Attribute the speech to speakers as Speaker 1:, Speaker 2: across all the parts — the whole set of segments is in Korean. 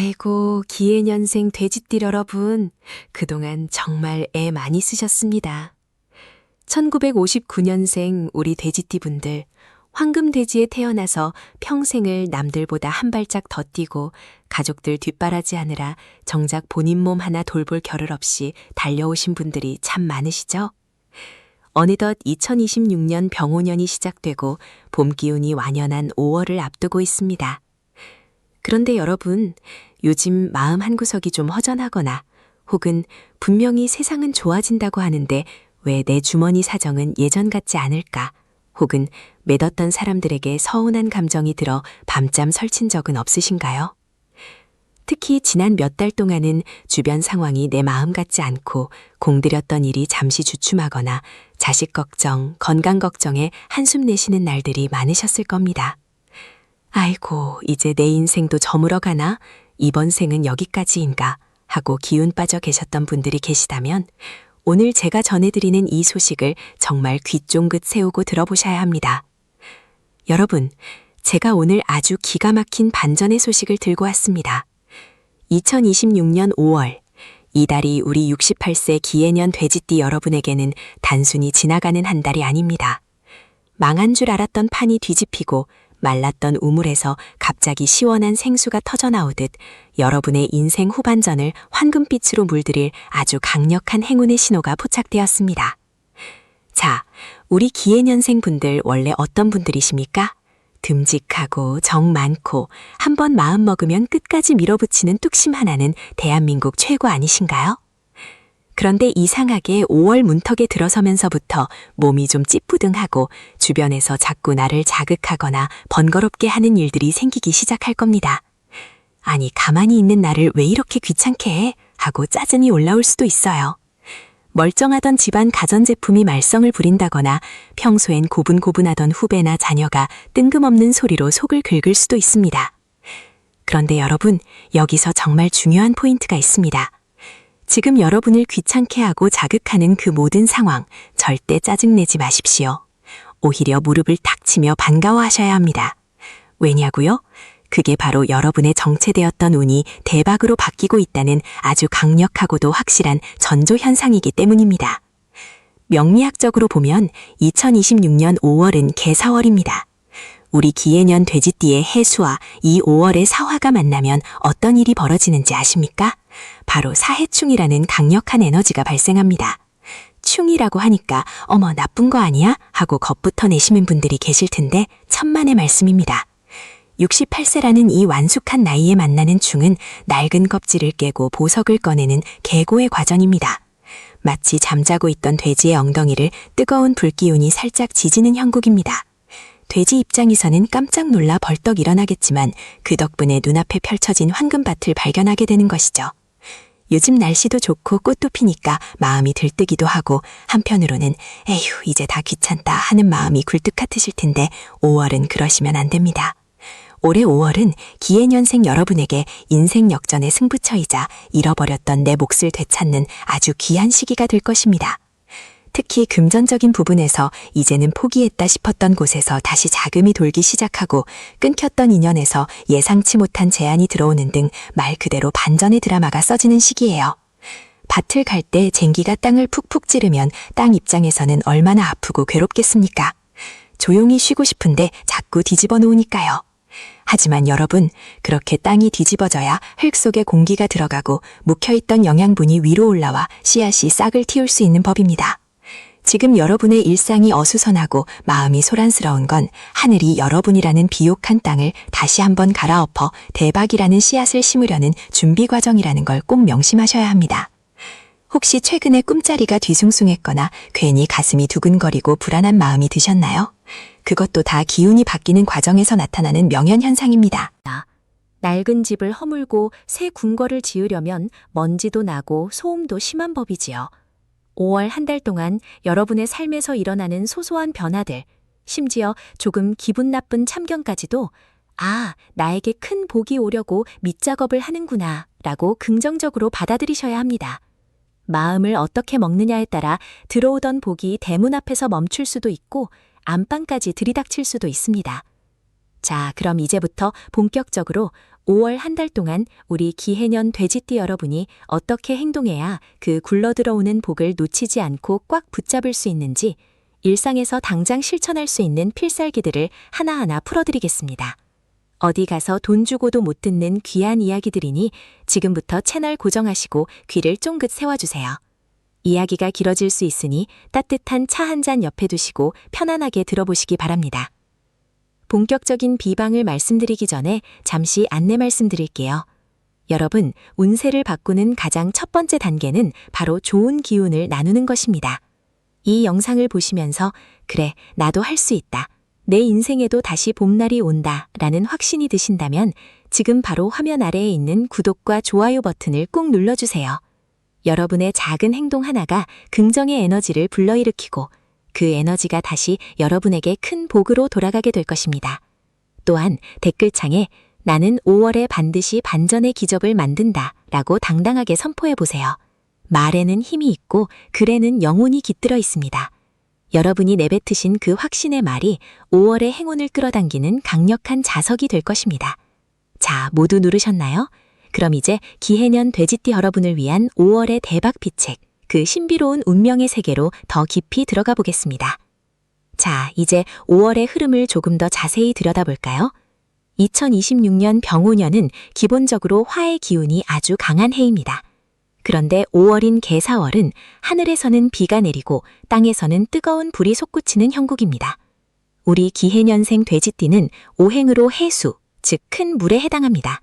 Speaker 1: 아이고, 기해년생 돼지띠 여러분, 그동안 정말 애 많이 쓰셨습니다. 1959년생 우리 돼지띠 분들, 황금돼지에 태어나서 평생을 남들보다 한 발짝 더 뛰고 가족들 뒷바라지하느라 정작 본인 몸 하나 돌볼 겨를 없이 달려오신 분들이 참 많으시죠? 어느덧 2026년 병오년이 시작되고 봄 기운이 완연한 5월을 앞두고 있습니다. 그런데 여러분, 요즘 마음 한구석이 좀 허전하거나 혹은 분명히 세상은 좋아진다고 하는데 왜 내 주머니 사정은 예전 같지 않을까? 혹은 맺었던 사람들에게 서운한 감정이 들어 밤잠 설친 적은 없으신가요? 특히 지난 몇 달 동안은 주변 상황이 내 마음 같지 않고 공들였던 일이 잠시 주춤하거나 자식 걱정, 건강 걱정에 한숨 내쉬는 날들이 많으셨을 겁니다. 아이고, 이제 내 인생도 저물어 가나? 이번 생은 여기까지인가? 하고 기운 빠져 계셨던 분들이 계시다면 오늘 제가 전해드리는 이 소식을 정말 귀 쫑긋 세우고 들어보셔야 합니다. 여러분, 제가 오늘 아주 기가 막힌 반전의 소식을 들고 왔습니다. 2026년 5월, 이달이 우리 68세 기해년 돼지띠 여러분에게는 단순히 지나가는 한 달이 아닙니다. 망한 줄 알았던 판이 뒤집히고 말랐던 우물에서 갑자기 시원한 생수가 터져나오듯 여러분의 인생 후반전을 황금빛으로 물들일 아주 강력한 행운의 신호가 포착되었습니다. 자, 우리 기해년생 분들 원래 어떤 분들이십니까? 듬직하고 정 많고 한번 마음 먹으면 끝까지 밀어붙이는 뚝심 하나는 대한민국 최고 아니신가요? 그런데 이상하게 5월 문턱에 들어서면서부터 몸이 좀 찌뿌둥하고 주변에서 자꾸 나를 자극하거나 번거롭게 하는 일들이 생기기 시작할 겁니다. 아니, 가만히 있는 나를 왜 이렇게 귀찮게 해? 하고 짜증이 올라올 수도 있어요. 멀쩡하던 집안 가전제품이 말썽을 부린다거나 평소엔 고분고분하던 후배나 자녀가 뜬금없는 소리로 속을 긁을 수도 있습니다. 그런데 여러분, 여기서 정말 중요한 포인트가 있습니다. 지금 여러분을 귀찮게 하고 자극하는 그 모든 상황 절대 짜증내지 마십시오. 오히려 무릎을 탁 치며 반가워하셔야 합니다. 왜냐고요? 그게 바로 여러분의 정체되었던 운이 대박으로 바뀌고 있다는 아주 강력하고도 확실한 전조현상이기 때문입니다. 명리학적으로 보면 2026년 5월은 개사월입니다. 우리 기해년 돼지띠의 해수와 이 5월의 사화가 만나면 어떤 일이 벌어지는지 아십니까? 바로 사해충이라는 강력한 에너지가 발생합니다. 충이라고 하니까 어머 나쁜 거 아니야? 하고 겁부터 내시는 분들이 계실 텐데 천만의 말씀입니다. 68세라는 이 완숙한 나이에 만나는 충은 낡은 껍질을 깨고 보석을 꺼내는 계고의 과정입니다. 마치 잠자고 있던 돼지의 엉덩이를 뜨거운 불기운이 살짝 지지는 형국입니다. 돼지 입장에서는 깜짝 놀라 벌떡 일어나겠지만 그 덕분에 눈앞에 펼쳐진 황금밭을 발견하게 되는 것이죠. 요즘 날씨도 좋고 꽃도 피니까 마음이 들뜨기도 하고 한편으로는 에휴 이제 다 귀찮다 하는 마음이 굴뚝 같으실 텐데 5월은 그러시면 안 됩니다. 올해 5월은 기해년생 여러분에게 인생 역전의 승부처이자 잃어버렸던 내 몫을 되찾는 아주 귀한 시기가 될 것입니다. 특히 금전적인 부분에서 이제는 포기했다 싶었던 곳에서 다시 자금이 돌기 시작하고 끊겼던 인연에서 예상치 못한 제안이 들어오는 등 말 그대로 반전의 드라마가 써지는 시기예요. 밭을 갈 때 쟁기가 땅을 푹푹 찌르면 땅 입장에서는 얼마나 아프고 괴롭겠습니까? 조용히 쉬고 싶은데 자꾸 뒤집어 놓으니까요. 하지만 여러분, 그렇게 땅이 뒤집어져야 흙 속에 공기가 들어가고 묵혀있던 영양분이 위로 올라와 씨앗이 싹을 틔울 수 있는 법입니다. 지금 여러분의 일상이 어수선하고 마음이 소란스러운 건 하늘이 여러분이라는 비옥한 땅을 다시 한번 갈아엎어 대박이라는 씨앗을 심으려는 준비 과정이라는 걸 꼭 명심하셔야 합니다. 혹시 최근에 꿈자리가 뒤숭숭했거나 괜히 가슴이 두근거리고 불안한 마음이 드셨나요? 그것도 다 기운이 바뀌는 과정에서 나타나는 명현현상입니다.
Speaker 2: 낡은 집을 허물고 새 궁궐을 지으려면 먼지도 나고 소음도 심한 법이지요. 5월 한 달 동안 여러분의 삶에서 일어나는 소소한 변화들, 심지어 조금 기분 나쁜 참견까지도 아, 나에게 큰 복이 오려고 밑작업을 하는구나 라고 긍정적으로 받아들이셔야 합니다. 마음을 어떻게 먹느냐에 따라 들어오던 복이 대문 앞에서 멈출 수도 있고 안방까지 들이닥칠 수도 있습니다. 자, 그럼 이제부터 본격적으로 5월 한 달 동안 우리 기해년 돼지띠 여러분이 어떻게 행동해야 그 굴러들어오는 복을 놓치지 않고 꽉 붙잡을 수 있는지 일상에서 당장 실천할 수 있는 필살기들을 하나하나 풀어드리겠습니다. 어디 가서 돈 주고도 못 듣는 귀한 이야기들이니 지금부터 채널 고정하시고 귀를 쫑긋 세워주세요. 이야기가 길어질 수 있으니 따뜻한 차 한 잔 옆에 두시고 편안하게 들어보시기 바랍니다. 본격적인 비방을 말씀드리기 전에 잠시 안내 말씀드릴게요. 여러분, 운세를 바꾸는 가장 첫 번째 단계는 바로 좋은 기운을 나누는 것입니다. 이 영상을 보시면서 그래, 나도 할 수 있다. 내 인생에도 다시 봄날이 온다 라는 확신이 드신다면 지금 바로 화면 아래에 있는 구독과 좋아요 버튼을 꾹 눌러주세요. 여러분의 작은 행동 하나가 긍정의 에너지를 불러일으키고 그 에너지가 다시 여러분에게 큰 복으로 돌아가게 될 것입니다. 또한 댓글창에 나는 5월에 반드시 반전의 기적을 만든다 라고 당당하게 선포해 보세요. 말에는 힘이 있고 글에는 영혼이 깃들어 있습니다. 여러분이 내뱉으신 그 확신의 말이 5월의 행운을 끌어당기는 강력한 자석이 될 것입니다. 자, 모두 누르셨나요? 그럼 이제 기해년 돼지띠 여러분을 위한 5월의 대박 비책, 그 신비로운 운명의 세계로 더 깊이 들어가 보겠습니다. 자, 이제 5월의 흐름을 조금 더 자세히 들여다볼까요? 2026년 병오년은 기본적으로 화의 기운이 아주 강한 해입니다. 그런데 5월인 개사월은 하늘에서는 비가 내리고 땅에서는 뜨거운 불이 솟구치는 형국입니다. 우리 기해년생 돼지띠는 오행으로 해수, 즉 큰 물에 해당합니다.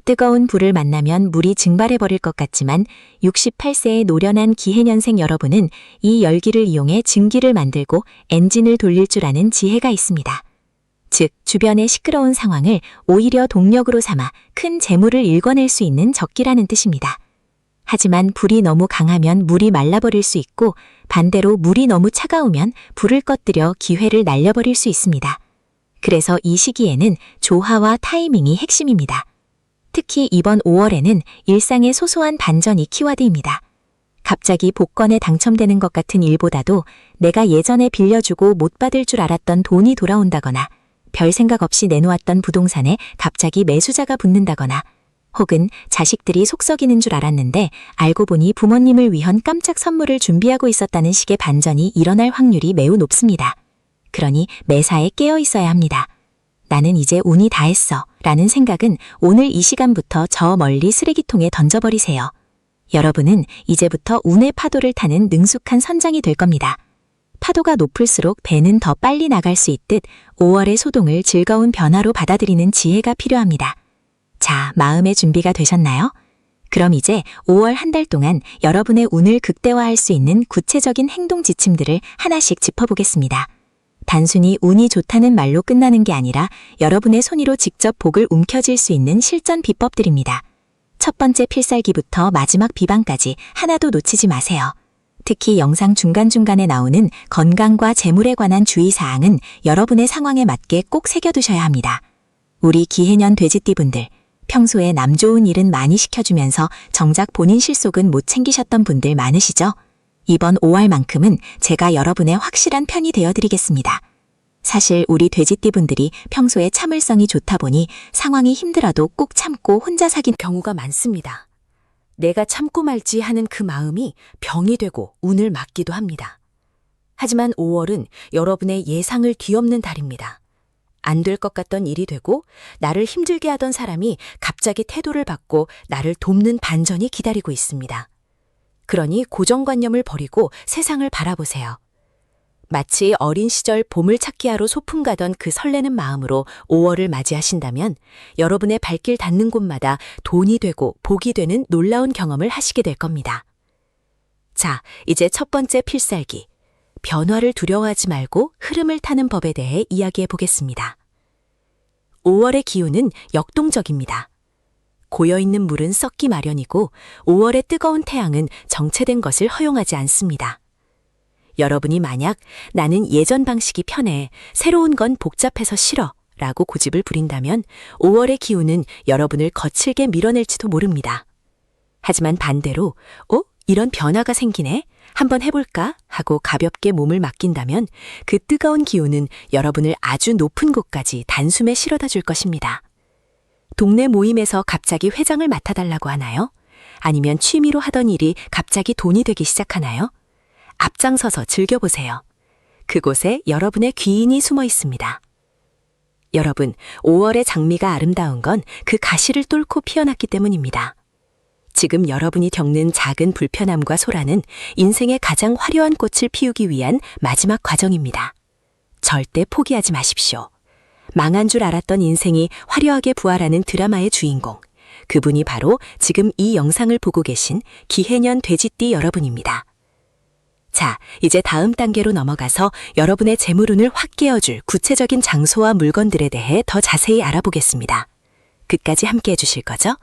Speaker 2: 뜨거운 불을 만나면 물이 증발해버릴 것 같지만 68세의 노련한 기해년생 여러분은 이 열기를 이용해 증기를 만들고 엔진을 돌릴 줄 아는 지혜가 있습니다. 즉, 주변의 시끄러운 상황을 오히려 동력으로 삼아 큰 재물을 일궈낼 수 있는 적기라는 뜻입니다. 하지만 불이 너무 강하면 물이 말라버릴 수 있고 반대로 물이 너무 차가우면 불을 꺼뜨려 기회를 날려버릴 수 있습니다. 그래서 이 시기에는 조화와 타이밍이 핵심입니다. 특히 이번 5월에는 일상의 소소한 반전이 키워드입니다. 갑자기 복권에 당첨되는 것 같은 일보다도 내가 예전에 빌려주고 못 받을 줄 알았던 돈이 돌아온다거나 별 생각 없이 내놓았던 부동산에 갑자기 매수자가 붙는다거나 혹은 자식들이 속 썩이는 줄 알았는데 알고 보니 부모님을 위한 깜짝 선물을 준비하고 있었다는 식의 반전이 일어날 확률이 매우 높습니다. 그러니 매사에 깨어 있어야 합니다. 나는 이제 운이 다 했어 라는 생각은 오늘 이 시간부터 저 멀리 쓰레기통에 던져버리세요. 여러분은 이제부터 운의 파도를 타는 능숙한 선장이 될 겁니다. 파도가 높을수록 배는 더 빨리 나갈 수 있듯 5월의 소동을 즐거운 변화로 받아들이는 지혜가 필요합니다. 자, 마음의 준비가 되셨나요? 그럼 이제 5월 한 달 동안 여러분의 운을 극대화할 수 있는 구체적인 행동 지침들을 하나씩 짚어보겠습니다. 단순히 운이 좋다는 말로 끝나는 게 아니라 여러분의 손으로 직접 복을 움켜쥘 수 있는 실전 비법들입니다. 첫 번째 필살기부터 마지막 비방까지 하나도 놓치지 마세요. 특히 영상 중간중간에 나오는 건강과 재물에 관한 주의사항은 여러분의 상황에 맞게 꼭 새겨두셔야 합니다. 우리 기해년 돼지띠분들, 평소에 남 좋은 일은 많이 시켜주면서 정작 본인 실속은 못 챙기셨던 분들 많으시죠? 이번 5월만큼은 제가 여러분의 확실한 편이 되어드리겠습니다. 사실 우리 돼지띠분들이 평소에 참을성이 좋다 보니 상황이 힘들어도 꼭 참고 혼자 사귄
Speaker 1: 경우가 많습니다. 내가 참고 말지 하는 그 마음이 병이 되고 운을 막기도 합니다. 하지만 5월은 여러분의 예상을 뒤엎는 달입니다. 안 될 것 같던 일이 되고 나를 힘들게 하던 사람이 갑자기 태도를 바꿔 나를 돕는 반전이 기다리고 있습니다. 그러니 고정관념을 버리고 세상을 바라보세요. 마치 어린 시절 봄을 찾기하러 소풍 가던 그 설레는 마음으로 5월을 맞이하신다면 여러분의 발길 닿는 곳마다 돈이 되고 복이 되는 놀라운 경험을 하시게 될 겁니다. 자, 이제 첫 번째 필살기. 변화를 두려워하지 말고 흐름을 타는 법에 대해 이야기해 보겠습니다. 5월의 기운은 역동적입니다. 고여있는 물은 썩기 마련이고 5월의 뜨거운 태양은 정체된 것을 허용하지 않습니다. 여러분이 만약 나는 예전 방식이 편해, 새로운 건 복잡해서 싫어 라고 고집을 부린다면 5월의 기운은 여러분을 거칠게 밀어낼지도 모릅니다. 하지만 반대로 이런 변화가 생기네? 한번 해볼까? 하고 가볍게 몸을 맡긴다면 그 뜨거운 기운은 여러분을 아주 높은 곳까지 단숨에 실어다 줄 것입니다. 동네 모임에서 갑자기 회장을 맡아달라고 하나요? 아니면 취미로 하던 일이 갑자기 돈이 되기 시작하나요? 앞장서서 즐겨보세요. 그곳에 여러분의 귀인이 숨어 있습니다. 여러분, 5월의 장미가 아름다운 건 그 가시를 뚫고 피어났기 때문입니다. 지금 여러분이 겪는 작은 불편함과 소란은 인생의 가장 화려한 꽃을 피우기 위한 마지막 과정입니다. 절대 포기하지 마십시오. 망한 줄 알았던 인생이 화려하게 부활하는 드라마의 주인공, 그분이 바로 지금 이 영상을 보고 계신 기해년 돼지띠 여러분입니다. 자, 이제 다음 단계로 넘어가서 여러분의 재물운을 확 깨워줄 구체적인 장소와 물건들에 대해 더 자세히 알아보겠습니다. 끝까지 함께 해주실 거죠?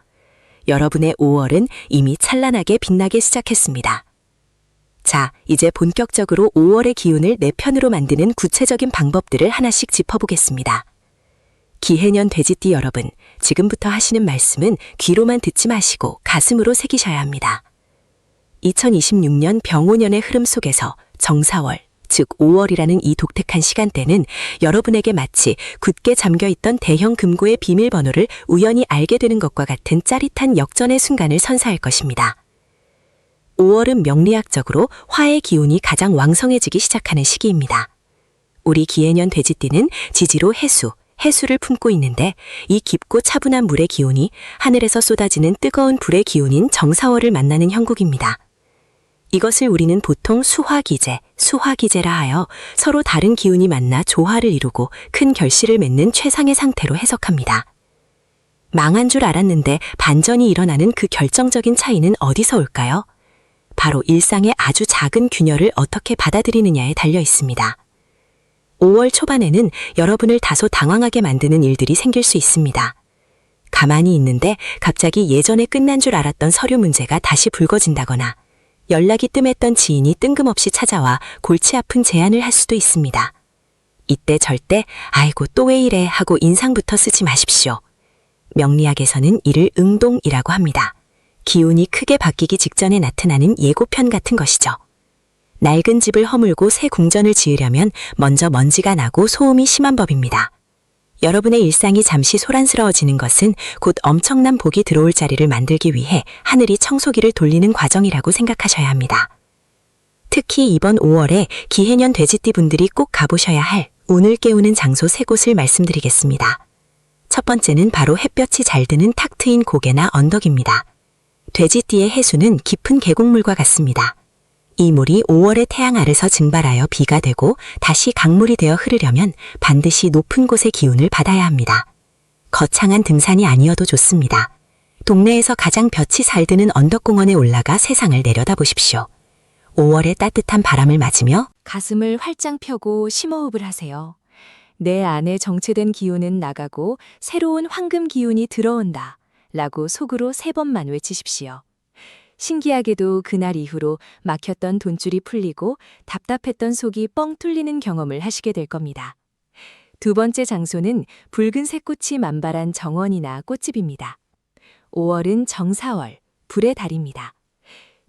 Speaker 1: 여러분의 5월은 이미 찬란하게 빛나기 시작했습니다. 자, 이제 본격적으로 5월의 기운을 내 편으로 만드는 구체적인 방법들을 하나씩 짚어보겠습니다. 기해년 돼지띠 여러분, 지금부터 하시는 말씀은 귀로만 듣지 마시고 가슴으로 새기셔야 합니다. 2026년 병오년의 흐름 속에서 정사월, 즉 5월이라는 이 독특한 시간대는 여러분에게 마치 굳게 잠겨있던 대형 금고의 비밀번호를 우연히 알게 되는 것과 같은 짜릿한 역전의 순간을 선사할 것입니다. 5월은 명리학적으로 화의 기운이 가장 왕성해지기 시작하는 시기입니다. 우리 기해년 돼지띠는 지지로 해수를 품고 있는데 이 깊고 차분한 물의 기운이 하늘에서 쏟아지는 뜨거운 불의 기운인 정사월을 만나는 형국입니다. 이것을 우리는 보통 수화기제라 하여 서로 다른 기운이 만나 조화를 이루고 큰 결실을 맺는 최상의 상태로 해석합니다. 망한 줄 알았는데 반전이 일어나는 그 결정적인 차이는 어디서 올까요? 바로 일상의 아주 작은 균열을 어떻게 받아들이느냐에 달려 있습니다. 5월 초반에는 여러분을 다소 당황하게 만드는 일들이 생길 수 있습니다. 가만히 있는데 갑자기 예전에 끝난 줄 알았던 서류 문제가 다시 불거진다거나 연락이 뜸했던 지인이 뜬금없이 찾아와 골치 아픈 제안을 할 수도 있습니다. 이때 절대 아이고 또 왜 이래 하고 인상부터 쓰지 마십시오. 명리학에서는 이를 응동이라고 합니다. 기운이 크게 바뀌기 직전에 나타나는 예고편 같은 것이죠. 낡은 집을 허물고 새 궁전을 지으려면 먼저 먼지가 나고 소음이 심한 법입니다. 여러분의 일상이 잠시 소란스러워지는 것은 곧 엄청난 복이 들어올 자리를 만들기 위해 하늘이 청소기를 돌리는 과정이라고 생각하셔야 합니다. 특히 이번 5월에 기해년 돼지띠 분들이 꼭 가보셔야 할 운을 깨우는 장소 3곳을 말씀드리겠습니다. 첫 번째는 바로 햇볕이 잘 드는 탁 트인 고개나 언덕입니다. 돼지띠의 해수는 깊은 계곡물과 같습니다. 이 물이 5월의 태양 아래서 증발하여 비가 되고 다시 강물이 되어 흐르려면 반드시 높은 곳의 기운을 받아야 합니다. 거창한 등산이 아니어도 좋습니다. 동네에서 가장 볕이 잘 드는 언덕공원에 올라가 세상을 내려다보십시오. 5월의 따뜻한 바람을 맞으며
Speaker 2: 가슴을 활짝 펴고 심호흡을 하세요. 내 안에 정체된 기운은 나가고 새로운 황금 기운이 들어온다 라고 속으로 3번만 외치십시오. 신기하게도 그날 이후로 막혔던 돈줄이 풀리고 답답했던 속이 뻥 뚫리는 경험을 하시게 될 겁니다. 두 번째 장소는 붉은색 꽃이 만발한 정원이나 꽃집입니다. 5월은 정사월, 불의 달입니다.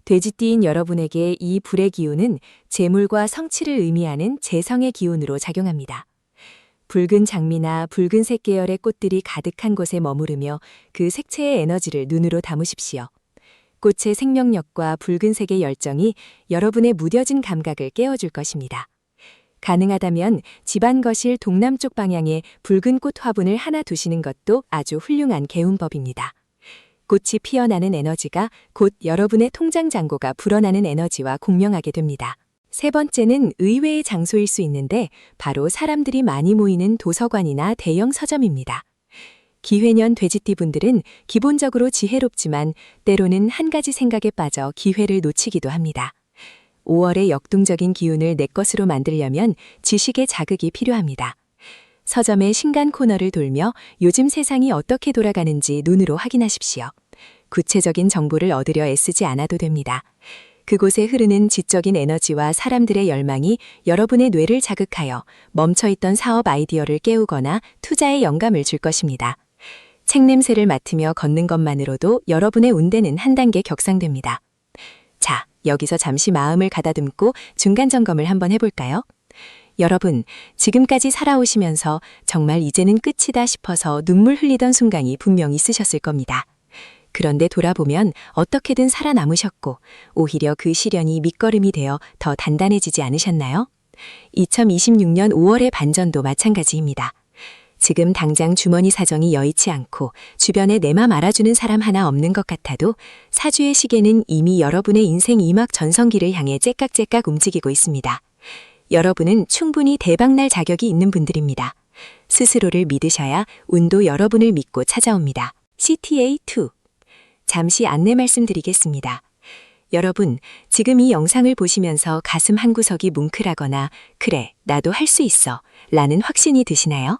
Speaker 2: 돼지띠인 여러분에게 이 불의 기운은 재물과 성취를 의미하는 재성의 기운으로 작용합니다. 붉은 장미나 붉은색 계열의 꽃들이 가득한 곳에 머무르며 그 색채의 에너지를 눈으로 담으십시오. 꽃의 생명력과 붉은색의 열정이 여러분의 무뎌진 감각을 깨워줄 것입니다. 가능하다면 집안 거실 동남쪽 방향에 붉은 꽃 화분을 하나 두시는 것도 아주 훌륭한 개운법입니다. 꽃이 피어나는 에너지가 곧 여러분의 통장 잔고가 불어나는 에너지와 공명하게 됩니다. 세 번째는 의외의 장소일 수 있는데 바로 사람들이 많이 모이는 도서관이나 대형 서점입니다. 기해년 돼지띠 분들은 기본적으로 지혜롭지만 때로는 한 가지 생각에 빠져 기회를 놓치기도 합니다. 5월의 역동적인 기운을 내 것으로 만들려면 지식의 자극이 필요합니다. 서점의 신간 코너를 돌며 요즘 세상이 어떻게 돌아가는지 눈으로 확인하십시오. 구체적인 정보를 얻으려 애쓰지 않아도 됩니다. 그곳에 흐르는 지적인 에너지와 사람들의 열망이 여러분의 뇌를 자극하여 멈춰있던 사업 아이디어를 깨우거나 투자에 영감을 줄 것입니다. 책 냄새를 맡으며 걷는 것만으로도 여러분의 운대는 한 단계 격상됩니다. 자, 여기서 잠시 마음을 가다듬고 중간 점검을 한번 해볼까요?
Speaker 1: 여러분, 지금까지 살아오시면서 정말 이제는 끝이다 싶어서 눈물 흘리던 순간이 분명 있으셨을 겁니다. 그런데 돌아보면 어떻게든 살아남으셨고 오히려 그 시련이 밑거름이 되어 더 단단해지지 않으셨나요? 2026년 5월의 반전도 마찬가지입니다. 지금 당장 주머니 사정이 여의치 않고 주변에 내 맘 알아주는 사람 하나 없는 것 같아도 사주의 시계는 이미 여러분의 인생 2막 전성기를 향해 째깍째깍 움직이고 있습니다. 여러분은 충분히 대박날 자격이 있는 분들입니다. 스스로를 믿으셔야 운도 여러분을 믿고 찾아옵니다. CTA2. 잠시 안내 말씀드리겠습니다. 여러분, 지금 이 영상을 보시면서 가슴 한구석이 뭉클하거나 그래, 나도 할 수 있어 라는 확신이 드시나요?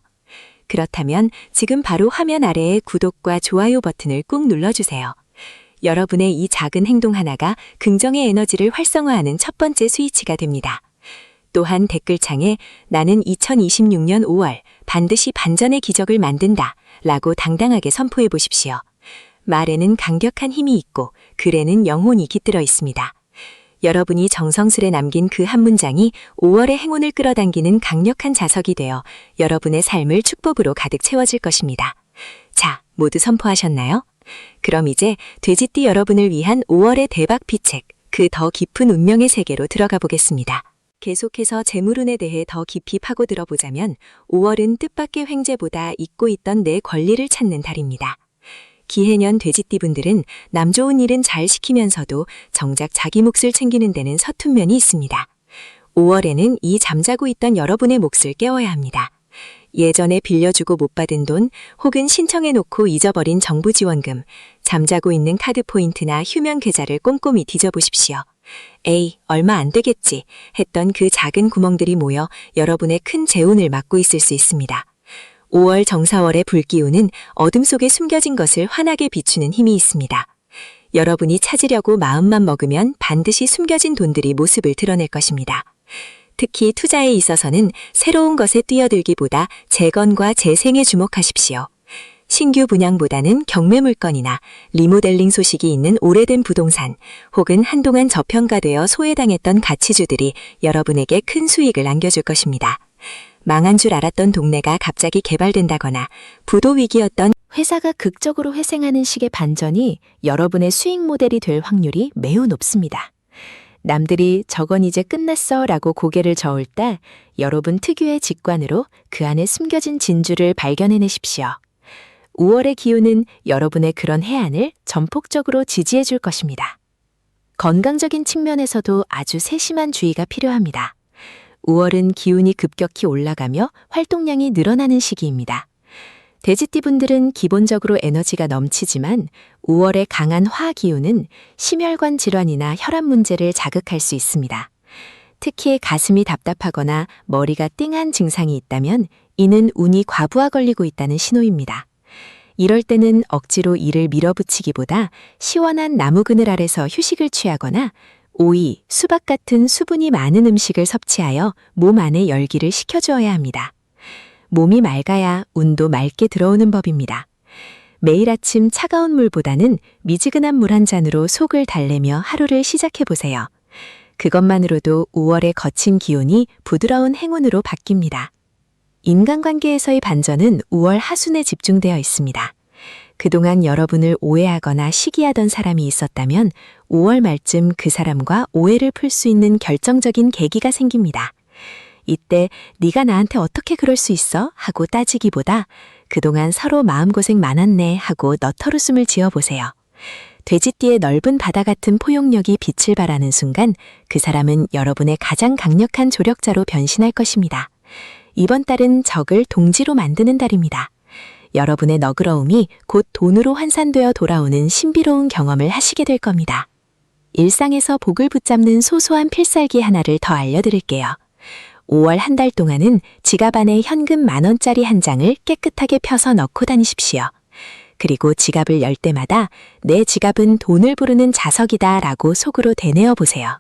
Speaker 1: 그렇다면 지금 바로 화면 아래의 구독과 좋아요 버튼을 꾹 눌러주세요. 여러분의 이 작은 행동 하나가 긍정의 에너지를 활성화하는 첫 번째 스위치가 됩니다. 또한 댓글창에 나는 2026년 5월 반드시 반전의 기적을 만든다 라고 당당하게 선포해 보십시오. 말에는 강력한 힘이 있고 글에는 영혼이 깃들어 있습니다. 여러분이 정성스레 남긴 그 한 문장이 5월의 행운을 끌어당기는 강력한 자석이 되어 여러분의 삶을 축복으로 가득 채워질 것입니다. 자, 모두 선포하셨나요? 그럼 이제 돼지띠 여러분을 위한 5월의 대박 비책, 그 더 깊은 운명의 세계로 들어가 보겠습니다. 계속해서 재물운에 대해 더 깊이 파고들어 보자면 5월은 뜻밖의 횡재보다 잊고 있던 내 권리를 찾는 달입니다. 기해년 돼지띠분들은 남 좋은 일은 잘 시키면서도 정작 자기 몫을 챙기는 데는 서툰 면이 있습니다. 5월에는 이 잠자고 있던 여러분의 몫을 깨워야 합니다. 예전에 빌려주고 못 받은 돈 혹은 신청해놓고 잊어버린 정부 지원금, 잠자고 있는 카드 포인트나 휴면 계좌를 꼼꼼히 뒤져보십시오. 에이, 얼마 안 되겠지 했던 그 작은 구멍들이 모여 여러분의 큰 재운을 막고 있을 수 있습니다. 5월 정사월의 불기운은 어둠 속에 숨겨진 것을 환하게 비추는 힘이 있습니다. 여러분이 찾으려고 마음만 먹으면 반드시 숨겨진 돈들이 모습을 드러낼 것입니다. 특히 투자에 있어서는 새로운 것에 뛰어들기보다 재건과 재생에 주목하십시오. 신규 분양보다는 경매 물건이나 리모델링 소식이 있는 오래된 부동산 혹은 한동안 저평가되어 소외당했던 가치주들이 여러분에게 큰 수익을 안겨줄 것입니다. 망한 줄 알았던 동네가 갑자기 개발된다거나 부도 위기였던
Speaker 2: 회사가 극적으로 회생하는 식의 반전이 여러분의 수익 모델이 될 확률이 매우 높습니다. 남들이 저건 이제 끝났어 라고 고개를 저을 때 여러분 특유의 직관으로 그 안에 숨겨진 진주를 발견해내십시오. 5월의 기운은 여러분의 그런 해안을 전폭적으로 지지해 줄 것입니다. 건강적인 측면에서도 아주 세심한 주의가 필요합니다. 5월은 기운이 급격히 올라가며 활동량이 늘어나는 시기입니다. 돼지띠분들은 기본적으로 에너지가 넘치지만 5월의 강한 화 기운은 심혈관 질환이나 혈압 문제를 자극할 수 있습니다. 특히 가슴이 답답하거나 머리가 띵한 증상이 있다면 이는 운이 과부하 걸리고 있다는 신호입니다. 이럴 때는 억지로 일을 밀어붙이기보다 시원한 나무 그늘 아래서 휴식을 취하거나 오이, 수박 같은 수분이 많은 음식을 섭취하여 몸 안에 열기를 식혀주어야 합니다. 몸이 맑아야 운도 맑게 들어오는 법입니다. 매일 아침 차가운 물보다는 미지근한 물 한 잔으로 속을 달래며 하루를 시작해보세요. 그것만으로도 5월의 거친 기온이 부드러운 행운으로 바뀝니다. 인간관계에서의 반전은 5월 하순에 집중되어 있습니다. 그동안 여러분을 오해하거나 시기하던 사람이 있었다면 5월 말쯤 그 사람과 오해를 풀 수 있는 결정적인 계기가 생깁니다. 이때 네가 나한테 어떻게 그럴 수 있어? 하고 따지기보다 그동안 서로 마음고생 많았네 하고 너털웃음을 지어보세요. 돼지띠의 넓은 바다 같은 포용력이 빛을 발하는 순간 그 사람은 여러분의 가장 강력한 조력자로 변신할 것입니다. 이번 달은 적을 동지로 만드는 달입니다. 여러분의 너그러움이 곧 돈으로 환산되어 돌아오는 신비로운 경험을 하시게 될 겁니다. 일상에서 복을 붙잡는 소소한 필살기 하나를 더 알려드릴게요. 5월 한 달 동안은 지갑 안에 현금 10,000원짜리 한 장을 깨끗하게 펴서 넣고 다니십시오. 그리고 지갑을 열 때마다 내 지갑은 돈을 부르는 자석이다 라고 속으로 되뇌어 보세요.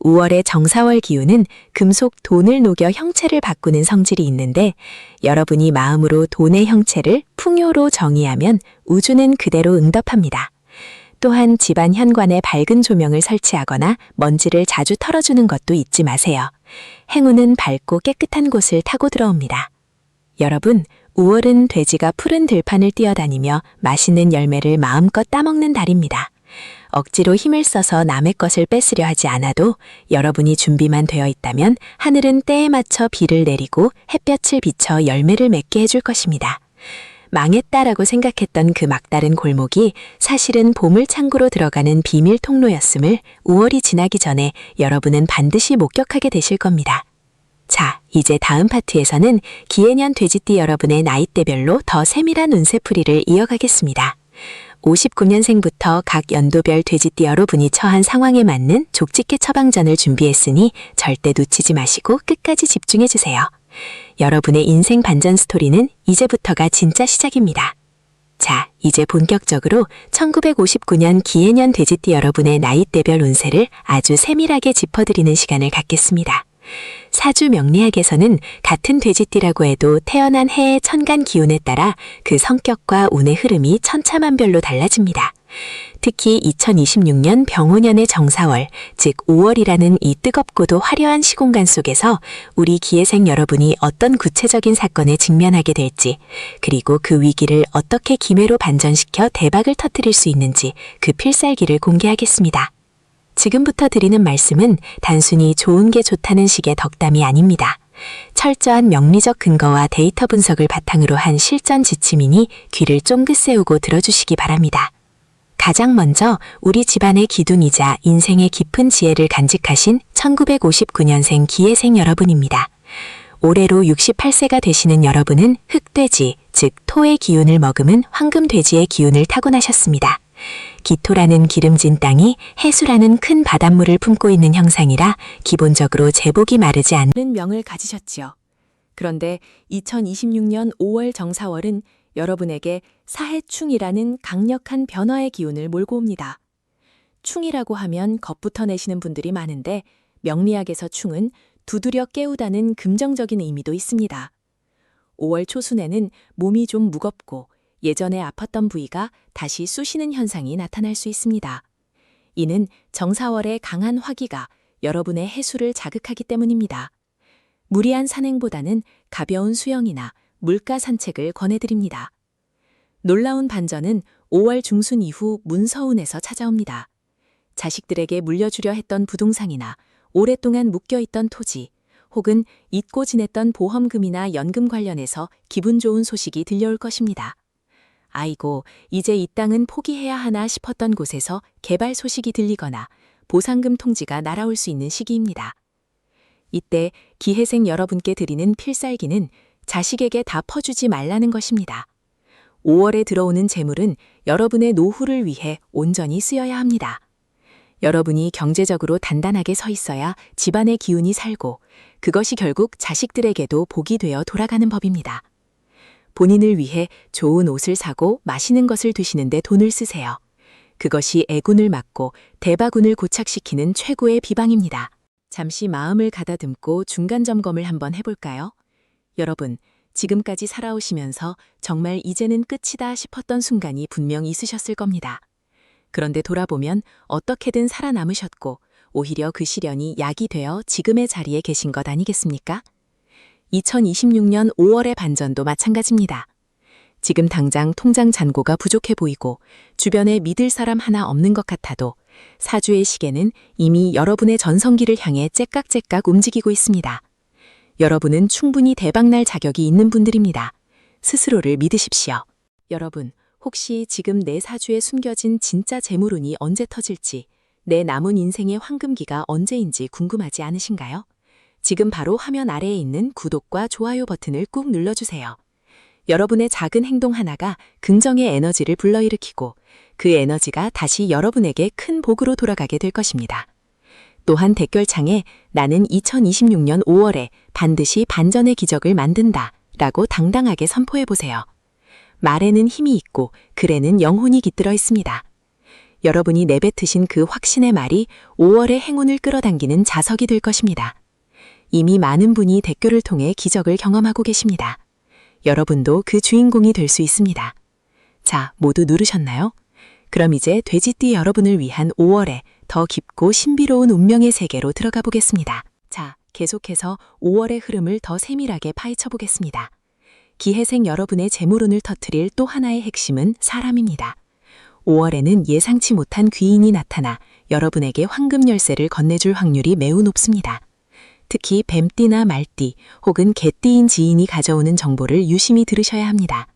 Speaker 2: 5월의 정사월 기운은 금속 돈을 녹여 형체를 바꾸는 성질이 있는데 여러분이 마음으로 돈의 형체를 풍요로 정의하면 우주는 그대로 응답합니다. 또한 집안 현관에 밝은 조명을 설치하거나 먼지를 자주 털어주는 것도 잊지 마세요.
Speaker 1: 행운은 밝고 깨끗한 곳을 타고 들어옵니다. 여러분, 5월은 돼지가 푸른 들판을 뛰어다니며 맛있는 열매를 마음껏 따먹는 달입니다. 억지로 힘을 써서 남의 것을 뺏으려 하지 않아도 여러분이 준비만 되어 있다면 하늘은 때에 맞춰 비를 내리고 햇볕을 비춰 열매를 맺게 해줄 것입니다. 망했다라고 생각했던 그 막다른 골목이 사실은 보물창고로 들어가는 비밀 통로였음을 5월이 지나기 전에 여러분은 반드시 목격하게 되실 겁니다. 자, 이제 다음 파트에서는 기해년 돼지띠 여러분의 나이대별로 더 세밀한 운세풀이를 이어가겠습니다. 59년생부터 각 연도별 돼지띠 여러분이 처한 상황에 맞는 족집게 처방전을 준비했으니 절대 놓치지 마시고 끝까지 집중해주세요. 여러분의 인생 반전 스토리는 이제부터가 진짜 시작입니다. 자, 이제 본격적으로 1959년 기해년 돼지띠 여러분의 나이대별 운세를 아주 세밀하게 짚어드리는 시간을 갖겠습니다. 사주 명리학에서는 같은 돼지띠라고 해도 태어난 해의 천간 기운에 따라 그 성격과 운의 흐름이 천차만별로 달라집니다. 특히 2026년 병오년의 정사월, 즉 5월이라는 이 뜨겁고도 화려한 시공간 속에서 우리 기해생 여러분이 어떤 구체적인 사건에 직면하게 될지, 그리고 그 위기를 어떻게 기회로 반전시켜 대박을 터뜨릴 수 있는지 그 필살기를 공개하겠습니다. 지금부터 드리는 말씀은 단순히 좋은 게 좋다는 식의 덕담이 아닙니다. 철저한 명리적 근거와 데이터 분석을 바탕으로 한 실전 지침이니 귀를 쫑긋 세우고 들어주시기 바랍니다. 가장 먼저 우리 집안의 기둥이자 인생의 깊은 지혜를 간직하신 1959년생 기해생 여러분입니다. 올해로 68세가 되시는 여러분은 흑돼지, 즉 토의 기운을 머금은 황금돼지의 기운을 타고나셨습니다. 기토라는 기름진 땅이 해수라는 큰 바닷물을 품고 있는 형상이라 기본적으로 제복이 마르지 않는
Speaker 2: 명을 가지셨지요. 그런데 2026년 5월 정사월은 여러분에게 사해충이라는 강력한 변화의 기운을 몰고 옵니다. 충이라고 하면 겁부터 내시는 분들이 많은데 명리학에서 충은 두드려 깨우다는 긍정적인 의미도 있습니다. 5월 초순에는 몸이 좀 무겁고 예전에 아팠던 부위가 다시 쑤시는 현상이 나타날 수 있습니다. 이는 정사월의 강한 화기가 여러분의 해수를 자극하기 때문입니다. 무리한 산행보다는 가벼운 수영이나 물가 산책을 권해드립니다. 놀라운 반전은 5월 중순 이후 문서운에서 찾아옵니다. 자식들에게 물려주려 했던 부동산이나 오랫동안 묶여있던 토지, 혹은 잊고 지냈던 보험금이나 연금 관련해서 기분 좋은 소식이 들려올 것입니다. 아이고, 이제 이 땅은 포기해야 하나 싶었던 곳에서 개발 소식이 들리거나 보상금 통지가 날아올 수 있는 시기입니다. 이때 기해생 여러분께 드리는 필살기는 자식에게 다 퍼주지 말라는 것입니다. 5월에 들어오는 재물은 여러분의 노후를 위해 온전히 쓰여야 합니다. 여러분이 경제적으로 단단하게 서 있어야 집안의 기운이 살고 그것이 결국 자식들에게도 복이 되어 돌아가는 법입니다. 본인을 위해 좋은 옷을 사고 맛있는 것을 드시는데 돈을 쓰세요. 그것이 애군을 막고 대박운을 고착시키는 최고의 비방입니다. 잠시 마음을 가다듬고 중간 점검을 한번 해볼까요? 여러분, 지금까지 살아오시면서 정말 이제는 끝이다 싶었던 순간이 분명 있으셨을 겁니다. 그런데 돌아보면 어떻게든 살아남으셨고 오히려 그 시련이 약이 되어 지금의 자리에 계신 것 아니겠습니까? 2026년 5월의 반전도 마찬가지입니다. 지금 당장 통장 잔고가 부족해 보이고 주변에 믿을 사람 하나 없는 것 같아도 사주의 시계는 이미 여러분의 전성기를 향해 째깍째깍 움직이고 있습니다. 여러분은 충분히 대박날 자격이 있는 분들입니다. 스스로를 믿으십시오. 여러분, 혹시 지금 내 사주에 숨겨진 진짜 재물운이 언제 터질지, 내 남은 인생의 황금기가 언제인지 궁금하지 않으신가요? 지금 바로 화면 아래에 있는 구독과 좋아요 버튼을 꾹 눌러주세요. 여러분의 작은 행동 하나가 긍정의 에너지를 불러일으키고 그 에너지가 다시 여러분에게 큰 복으로 돌아가게 될 것입니다. 또한 댓글창에 나는 2026년 5월에 반드시 반전의 기적을 만든다 라고 당당하게 선포해보세요. 말에는 힘이 있고 글에는 영혼이 깃들어 있습니다. 여러분이 내뱉으신 그 확신의 말이 5월의 행운을 끌어당기는 자석이 될 것입니다. 이미 많은 분이 댓글을 통해 기적을 경험하고 계십니다. 여러분도 그 주인공이 될 수 있습니다. 자, 모두 누르셨나요? 그럼 이제 돼지띠 여러분을 위한 5월에 더 깊고 신비로운 운명의 세계로 들어가 보겠습니다. 자,
Speaker 1: 계속해서 5월의 흐름을 더 세밀하게 파헤쳐 보겠습니다. 기해생 여러분의 재물운을 터뜨릴 또 하나의 핵심은 사람입니다. 5월에는 예상치 못한 귀인이 나타나 여러분에게 황금 열쇠를 건네줄 확률이 매우 높습니다. 특히 뱀띠나 말띠 혹은 개띠인 지인이 가져오는 정보를 유심히 들으셔야 합니다.